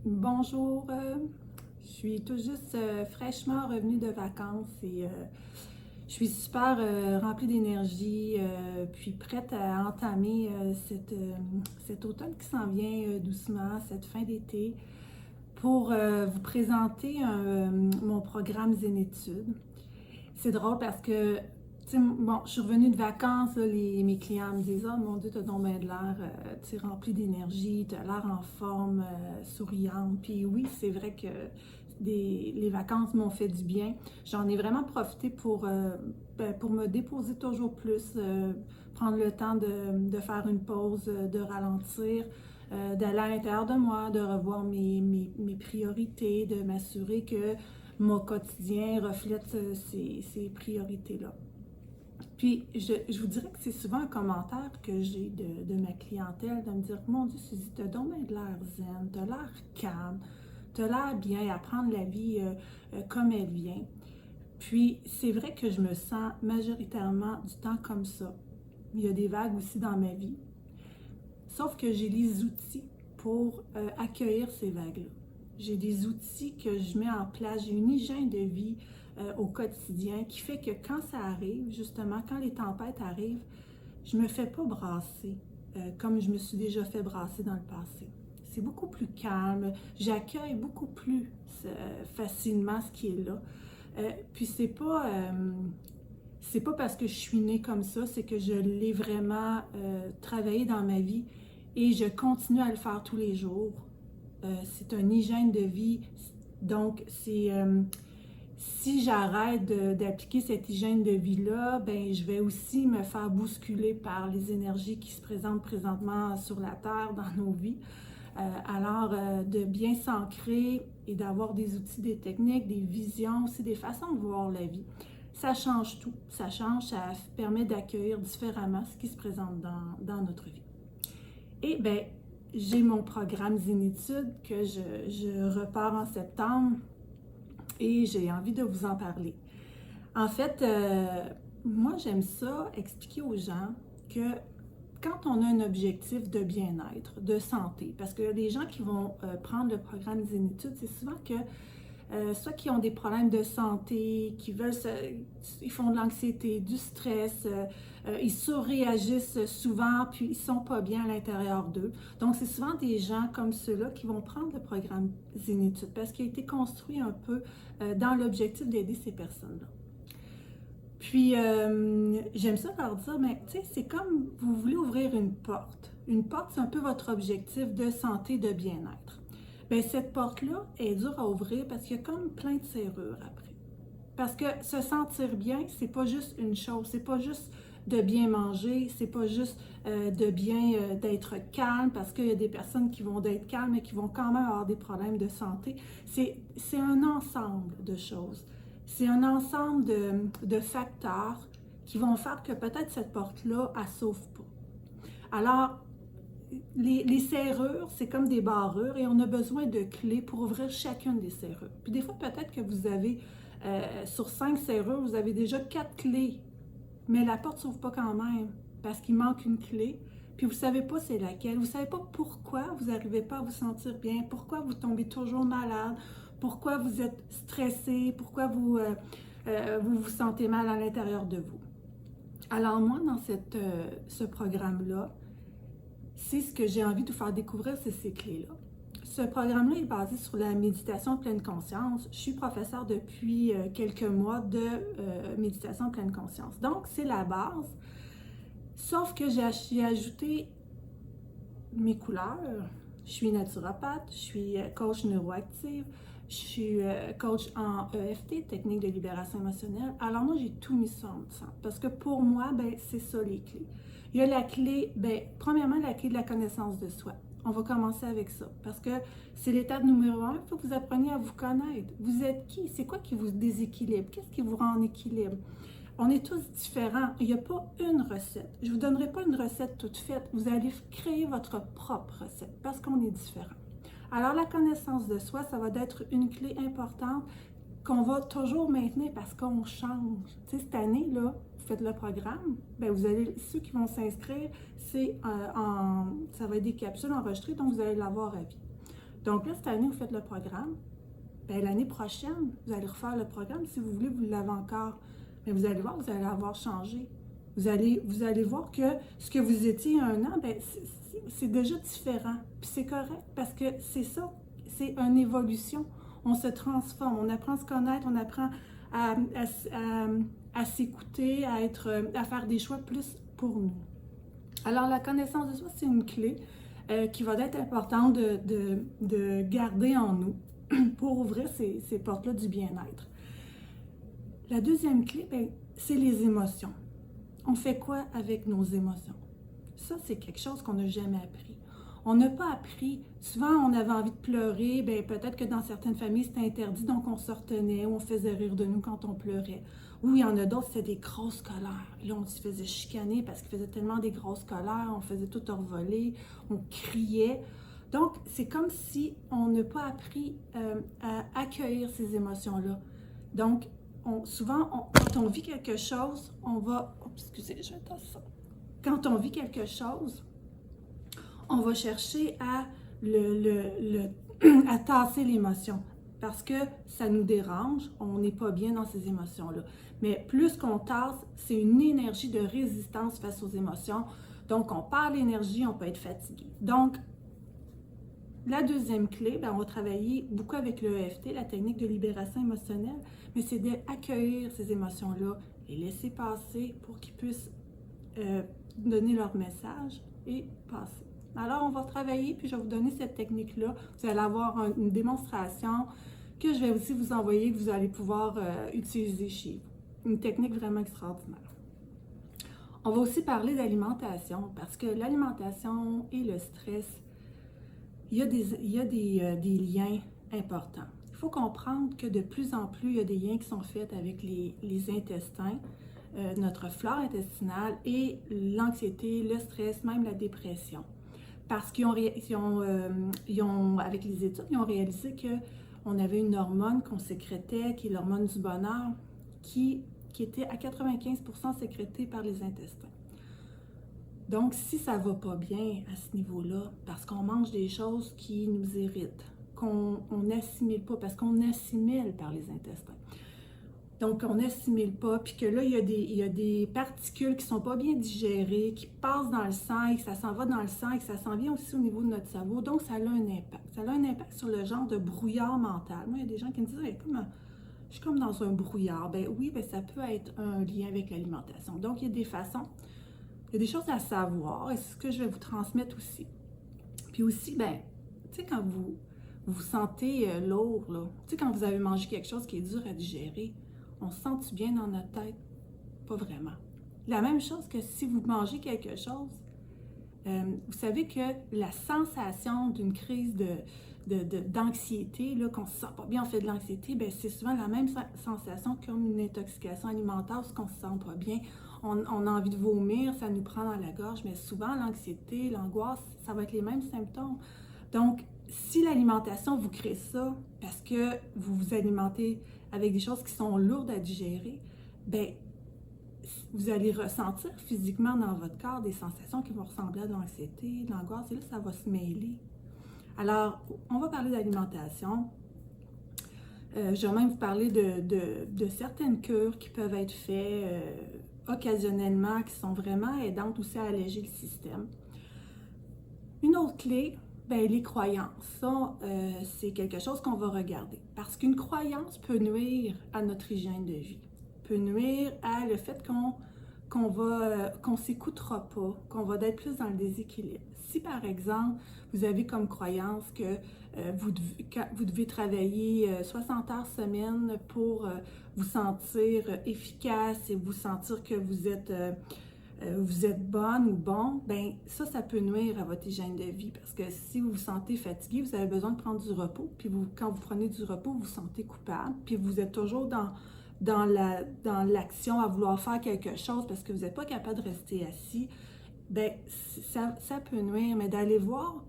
Bonjour, je suis tout juste fraîchement revenue de vacances et je suis super remplie d'énergie, puis prête à entamer cet automne qui s'en vient doucement, cette fin d'été, pour vous présenter mon programme Zénitude. C'est drôle parce que, tu sais, bon, je suis revenue de vacances, là, mes clients me disent: «Oh mon Dieu, t'as donc bien de l'air, tu sais, rempli d'énergie, t'as l'air en forme, souriante.» Puis oui, c'est vrai que les vacances m'ont fait du bien. J'en ai vraiment profité pour me déposer toujours plus, prendre le temps de faire une pause, de ralentir, d'aller à l'intérieur de moi, de revoir mes priorités, de m'assurer que mon quotidien reflète ces priorités-là. Puis, je vous dirais que c'est souvent un commentaire que j'ai de ma clientèle, de me dire: «Mon Dieu, Suzy, t'as donc bien de l'air zen, t'as l'air calme, t'as l'air bien à prendre la vie comme elle vient.» Puis, c'est vrai que je me sens majoritairement du temps comme ça. Il y a des vagues aussi dans ma vie, sauf que j'ai les outils pour accueillir ces vagues-là. J'ai des outils que je mets en place, j'ai une hygiène de vie au quotidien qui fait que quand ça arrive, justement, quand les tempêtes arrivent, je ne me fais pas brasser comme je me suis déjà fait brasser dans le passé. C'est beaucoup plus calme, j'accueille beaucoup plus facilement ce qui est là. Puis c'est pas parce que je suis née comme ça, c'est que je l'ai vraiment travaillé dans ma vie et je continue à le faire tous les jours. C'est une hygiène de vie, donc si j'arrête d'appliquer cette hygiène de vie-là, ben je vais aussi me faire bousculer par les énergies qui se présentent présentement sur la Terre dans nos vies. De bien s'ancrer et d'avoir des outils, des techniques, des visions, aussi des façons de voir la vie. Ça change tout. Ça change, ça permet d'accueillir différemment ce qui se présente dans notre vie. Et bien, j'ai mon programme Zénitude que je repars en septembre et j'ai envie de vous en parler. En fait, moi, j'aime ça expliquer aux gens que quand on a un objectif de bien-être, de santé, parce que les gens qui vont prendre le programme Zénitude, c'est souvent que soit qui ont des problèmes de santé, ils font de l'anxiété, du stress, ils surréagissent souvent, puis ils sont pas bien à l'intérieur d'eux. Donc, c'est souvent des gens comme ceux-là qui vont prendre le programme Zénitude parce qu'il a été construit un peu dans l'objectif d'aider ces personnes-là. Puis, j'aime ça leur dire, mais tu sais, c'est comme vous voulez ouvrir une porte. Une porte, c'est un peu votre objectif de santé, de bien-être. Bien, cette porte-là est dure à ouvrir parce qu'il y a comme plein de serrures après. Parce que se sentir bien, c'est pas juste une chose, c'est pas juste de bien manger, c'est pas juste d'être calme, parce qu'il y a des personnes qui vont être calmes et qui vont quand même avoir des problèmes de santé. C'est un ensemble de choses. C'est un ensemble de facteurs qui vont faire que peut-être cette porte-là, elle s'ouvre pas. Alors, les serrures, c'est comme des barrures et on a besoin de clés pour ouvrir chacune des serrures. Puis des fois, peut-être que vous avez, sur 5 serrures, vous avez déjà 4 clés, mais la porte ne s'ouvre pas quand même parce qu'il manque une clé. Puis vous ne savez pas c'est laquelle, vous ne savez pas pourquoi vous n'arrivez pas à vous sentir bien, pourquoi vous tombez toujours malade, pourquoi vous êtes stressé, pourquoi vous vous sentez mal à l'intérieur de vous. Alors moi, dans ce programme-là, c'est ce que j'ai envie de vous faire découvrir, c'est ces clés-là. Ce programme-là est basé sur la méditation pleine conscience. Je suis professeure depuis quelques mois de méditation pleine conscience. Donc, c'est la base. Sauf que j'ai ajouté mes couleurs. Je suis naturopathe, je suis coach neuroactive, je suis coach en EFT, technique de libération émotionnelle. Alors moi, j'ai tout mis ça ensemble parce que pour moi, ben, c'est ça les clés. Il y a la clé, ben, premièrement, la clé de la connaissance de soi. On va commencer avec ça parce que c'est l'étape numéro 1. Il faut que vous appreniez à vous connaître. Vous êtes qui? C'est quoi qui vous déséquilibre? Qu'est-ce qui vous rend en équilibre? On est tous différents. Il n'y a pas une recette. Je ne vous donnerai pas une recette toute faite. Vous allez créer votre propre recette parce qu'on est différents. Alors, la connaissance de soi, ça va être une clé importante qu'on va toujours maintenir parce qu'on change. Tu sais, cette année-là, vous faites le programme, bien, vous allez, ceux qui vont s'inscrire, ça va être des capsules enregistrées, donc vous allez l'avoir à vie. Donc là, cette année, vous faites le programme. Bien, l'année prochaine, vous allez refaire le programme. Si vous voulez, vous l'avez encore. Mais vous allez voir, vous allez avoir changé. Vous allez voir que ce que vous étiez il y a un an, bien, c'est déjà différent. Puis c'est correct parce que c'est ça, c'est une évolution. On se transforme, on apprend à se connaître, on apprend à s'écouter, à faire des choix plus pour nous. Alors, la connaissance de soi, c'est une clé qui va être importante de garder en nous pour ouvrir ces portes-là du bien-être. La deuxième clé, bien, c'est les émotions. On fait quoi avec nos émotions? Ça, c'est quelque chose qu'on n'a jamais appris. On n'a pas appris. Souvent, on avait envie de pleurer. Bien, peut-être que dans certaines familles, c'était interdit, donc on se retenait ou on faisait rire de nous quand on pleurait. Ou il y en a d'autres, c'était des grosses colères. Là, on se faisait chicaner parce qu'il faisait tellement des grosses colères. On faisait tout envoler, on criait. Donc, c'est comme si on n'a pas appris à accueillir ces émotions-là. Donc, quand on vit quelque chose, on va... Oh, excusez, je vais tasser ça. Quand on vit quelque chose, on va chercher à à tasser l'émotion parce que ça nous dérange, on n'est pas bien dans ces émotions-là. Mais plus qu'on tasse, c'est une énergie de résistance face aux émotions. Donc, on perd l'énergie, on peut être fatigué. Donc, la deuxième clé, bien, on va travailler beaucoup avec le EFT, la technique de libération émotionnelle, mais c'est d'accueillir ces émotions-là, les laisser passer pour qu'ils puissent donner leur message et passer. Alors, on va travailler, puis je vais vous donner cette technique-là. Vous allez avoir une démonstration que je vais aussi vous envoyer, que vous allez pouvoir utiliser chez vous. Une technique vraiment extraordinaire. On va aussi parler d'alimentation, parce que l'alimentation et le stress, il y a des liens importants. Il faut comprendre que de plus en plus, il y a des liens qui sont faits avec les intestins, notre flore intestinale et l'anxiété, le stress, même la dépression. Parce qu'ils ont, avec les études, ils ont réalisé qu'on avait une hormone qu'on sécrétait, qui est l'hormone du bonheur, qui était à 95% sécrétée par les intestins. Donc, si ça ne va pas bien à ce niveau-là, parce qu'on mange des choses qui nous irritent, qu'on n'assimile pas, parce qu'on assimile par les intestins. Donc, on n'assimile pas, puis que là, il y a des particules qui ne sont pas bien digérées, qui passent dans le sang et que ça s'en va dans le sang et que ça s'en vient aussi au niveau de notre cerveau. Donc, ça a un impact. Ça a un impact sur le genre de brouillard mental. Moi, il y a des gens qui me disent hey, je suis comme dans un brouillard. Ben oui, ben ça peut être un lien avec l'alimentation. Donc, il y a des façons, il y a des choses à savoir et c'est ce que je vais vous transmettre aussi. Puis aussi, ben, tu sais, quand vous vous sentez lourd, là, tu sais, quand vous avez mangé quelque chose qui est dur à digérer, on se sent-tu bien dans notre tête? Pas vraiment. La même chose que si vous mangez quelque chose, vous savez que la sensation d'une crise d'anxiété, là, qu'on se sent pas bien, on fait de l'anxiété, bien, c'est souvent la même sensation comme une intoxication alimentaire, parce qu'on se sent pas bien. On a envie de vomir, ça nous prend dans la gorge, mais souvent l'anxiété, l'angoisse, ça va être les mêmes symptômes. Donc, si l'alimentation vous crée ça, parce que vous vous alimentez avec des choses qui sont lourdes à digérer, bien, vous allez ressentir physiquement dans votre corps des sensations qui vont ressembler à de l'anxiété, de l'angoisse, et là, ça va se mêler. Alors, on va parler d'alimentation. Je vais même vous parler de certaines cures qui peuvent être faites occasionnellement, qui sont vraiment aidantes aussi à alléger le système. Une autre clé, bien, les croyances. Ça, c'est quelque chose qu'on va regarder. Parce qu'une croyance peut nuire à notre hygiène de vie, peut nuire à le fait qu'on s'écoutera pas, qu'on va être plus dans le déséquilibre. Si par exemple, vous avez comme croyance que vous devez travailler 60 heures semaine pour vous sentir efficace et vous sentir que vous êtes bonne ou bon, bien ça peut nuire à votre hygiène de vie parce que si vous vous sentez fatigué, vous avez besoin de prendre du repos, puis quand vous prenez du repos, vous vous sentez coupable, puis vous êtes toujours dans l'action à vouloir faire quelque chose parce que vous n'êtes pas capable de rester assis, bien ça peut nuire, mais d'aller voir.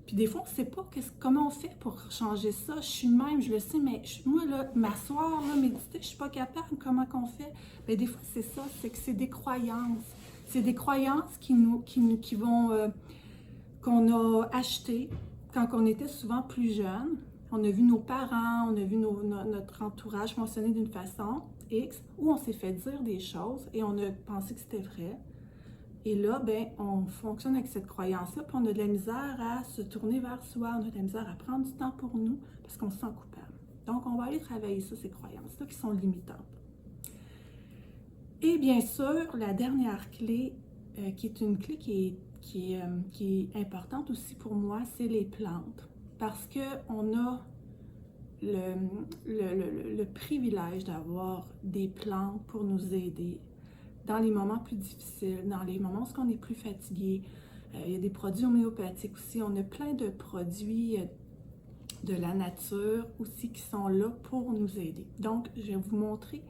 Puis des fois, on ne sait pas comment on fait pour changer ça. Je suis même, je le sais, mais moi, là, m'asseoir, là, méditer, je ne suis pas capable. Comment qu'on fait? Bien, des fois, c'est ça, c'est que c'est des croyances. C'est des croyances qu'on a achetées, quand on était souvent plus jeune, on a vu nos parents, on a vu notre entourage fonctionner d'une façon X, où on s'est fait dire des choses et on a pensé que c'était vrai. Et là, ben, on fonctionne avec cette croyance-là, puis on a de la misère à se tourner vers soi, on a de la misère à prendre du temps pour nous, parce qu'on se sent coupable. Donc, on va aller travailler ça, ces croyances-là qui sont limitantes. Et bien sûr, la dernière clé, qui est une clé qui est importante aussi pour moi, c'est les plantes. Parce qu'on a le privilège d'avoir des plantes pour nous aider dans les moments plus difficiles, dans les moments où on est plus fatigué. Il y a des produits homéopathiques aussi. On a plein de produits de la nature aussi qui sont là pour nous aider. Donc, je vais vous montrer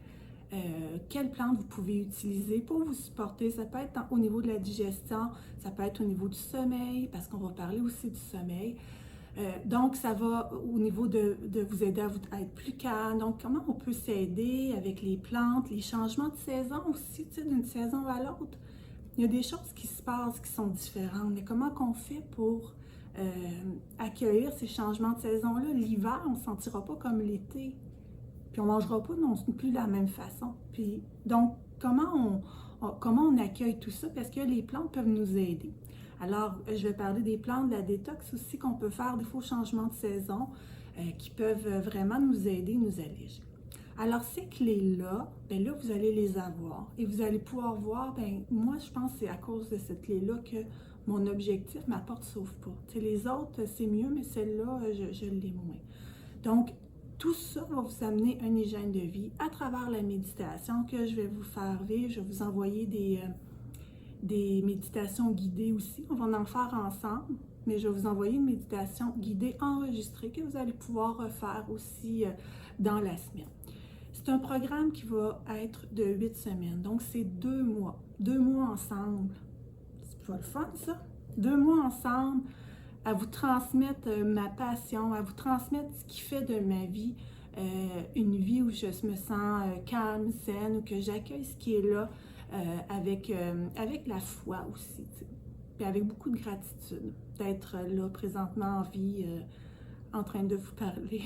quelles plantes vous pouvez utiliser pour vous supporter. Ça peut être au niveau de la digestion, ça peut être au niveau du sommeil, parce qu'on va parler aussi du sommeil. Donc, ça va au niveau de vous aider à être plus calme. Donc, comment on peut s'aider avec les plantes, les changements de saison aussi, tu sais, d'une saison à l'autre. Il y a des choses qui se passent qui sont différentes, mais comment qu'on fait pour accueillir ces changements de saison-là? L'hiver, on ne se sentira pas comme l'été, puis on ne mangera pas non plus de la même façon. Puis, donc, comment on accueille tout ça? Parce que les plantes peuvent nous aider. Alors, je vais parler des plantes de la détox aussi qu'on peut faire des faux changements de saison qui peuvent vraiment nous aider, nous alléger. Alors, ces clés-là, bien là, vous allez les avoir et vous allez pouvoir voir, bien, moi, je pense que c'est à cause de cette clé-là que mon objectif, ma porte ne s'ouvre pas. T'sais, les autres, c'est mieux, mais celle-là, je l'ai moins. Donc, tout ça va vous amener une hygiène de vie à travers la méditation que je vais vous faire vivre. Je vais vous envoyer des méditations guidées aussi. On va en faire ensemble, mais je vais vous envoyer une méditation guidée enregistrée que vous allez pouvoir refaire aussi dans la semaine. C'est un programme qui va être de 8 semaines, donc c'est 2 mois. 2 mois ensemble. C'est pas le fun, ça? 2 mois ensemble à vous transmettre ma passion, à vous transmettre ce qui fait de ma vie une vie où je me sens calme, saine, où que j'accueille ce qui est là avec la foi aussi, t'sais. Puis avec beaucoup de gratitude d'être là présentement en vie, en train de vous parler.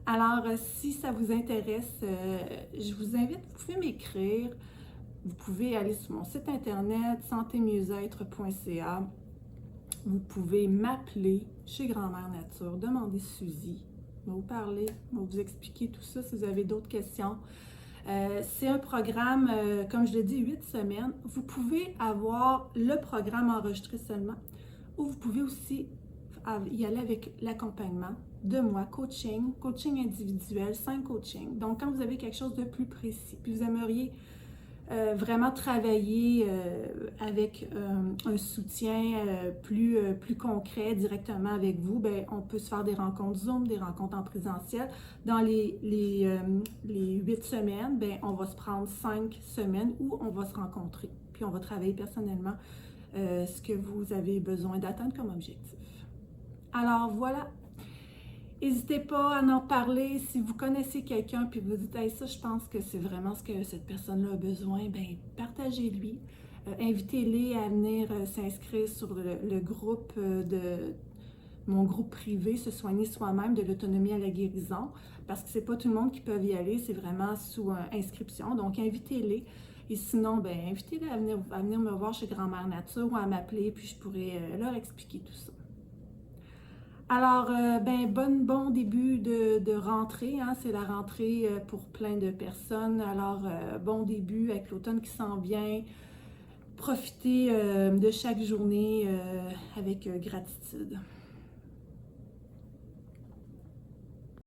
Alors, si ça vous intéresse, je vous invite, vous pouvez m'écrire, vous pouvez aller sur mon site internet santémieuxêtre.ca. Vous pouvez m'appeler chez Grand-Mère Nature, demander Suzy. Je vais vous parler, je vais vous expliquer tout ça si vous avez d'autres questions. C'est un programme, comme je l'ai dit, 8 semaines. Vous pouvez avoir le programme enregistré seulement, ou vous pouvez aussi y aller avec l'accompagnement de moi, coaching individuel, 5 coachings. Donc, quand vous avez quelque chose de plus précis, puis vous aimeriez vraiment travailler avec un soutien plus concret directement avec vous, bien, on peut se faire des rencontres Zoom, des rencontres en présentiel. Dans les 8 semaines, bien, on va se prendre 5 semaines où on va se rencontrer. Puis on va travailler personnellement ce que vous avez besoin d'atteindre comme objectif. Alors voilà. N'hésitez pas à en parler. Si vous connaissez quelqu'un puis vous dites hey, ça, je pense que c'est vraiment ce que cette personne-là a besoin, bien, partagez-lui. Invitez-les à venir s'inscrire sur le groupe mon groupe privé, Se soigner soi-même de l'autonomie à la guérison, parce que c'est pas tout le monde qui peut y aller, c'est vraiment sous inscription. Donc, invitez-les. Et sinon, bien, invitez-les à venir me voir chez Grand-Mère Nature ou à m'appeler, puis je pourrais leur expliquer tout ça. Alors, bon début de rentrée, hein, c'est la rentrée pour plein de personnes. Alors, bon début avec l'automne qui s'en vient. Profitez de chaque journée avec gratitude.